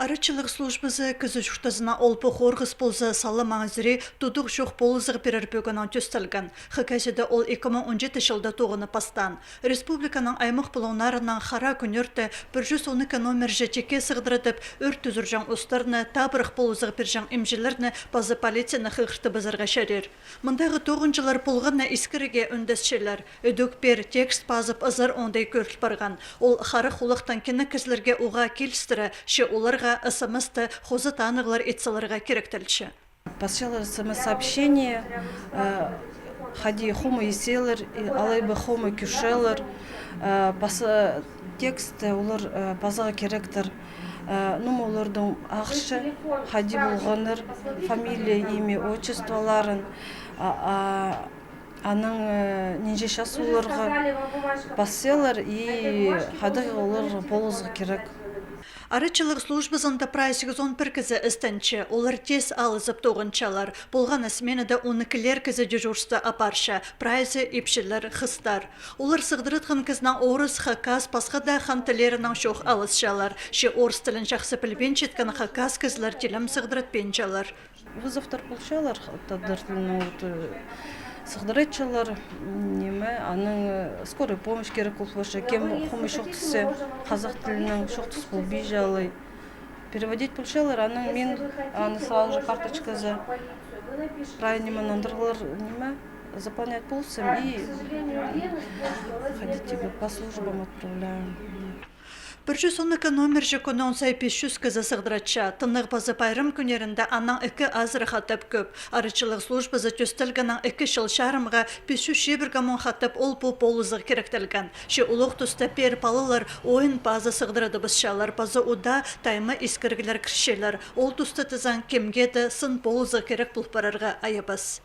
Арычылық службызы күзі жүқтазына олпы қорғыз болзы салы маңызыры тудық жоқ болызығы перер бөгінен төстілген. Хыкәзеді ол 2017 жылда тоғыны пастан. Республиканың аймық бұлаунарынан қара күнерті 112 номер жетеке сығдырыдып, өрт түзіржан ұстарыны, табырық болызығы пержан имжелеріні базы полицияны қиғырты базарға шәрер. Мұндағы тоғынжылар болғына искіріге үндесшелер. Өдік бер текст базып ызыр ондай көріл барған. Ол қары құлықтан кені кізлерге уға келістірі, ше оларға СМС-ті хозы танығылар етсаларға керектілші. Посчала СМС-сообщение, ходи хома еселер, алайбы хома күшелер, текст олар базаға керектір. Ну, олардың ақшы, ходи болғаныр, фамилия, имя, отчестволарын, аның ненже шас оларға басселер и ходы олар болызғы керек. Арычылық службызында прайсығыз 11 кізі істінші, олар тез алызып тоғынчалар. Болған әсменіді 12-лер кізі дежурсты апарша, прайсы епшілер қыстар. Олар сығдырытқын кізнан орыс, хакас, пасқа да хантылерінің шоқ алысшалар. Ше орыс тілін жақсы пілбен четкен хакас кізлер телім сығдырыт бенчалар. Вызовтар получалар, сығдыретчалар, аның скорый помощь керек болса, кем хомы шоқтысы, қазақ тілінің шоқтысы бұл бейжалай. Переводить получалар, аның мен сразу же карточказы правильно нандырғылар заполнять болсам и ходить по службам отправляем. 112 номер жеконон сай 500 кізі сығдыратша. Тынық базы пайрым күнерінде анның 2 азыры хатып көп. Арычылық службызы төстілгінің 2 жыл шарымға 500 шебіргамон хатып ол болызығы керектілген. Ше ұлық тұста пер палылар ойын базы сығдырады бізшалар. Базы ұда таймы искіргілер кіршелер. Ол тұста тізан кемгеді сын болызығы керек бұл парарға айыбыз.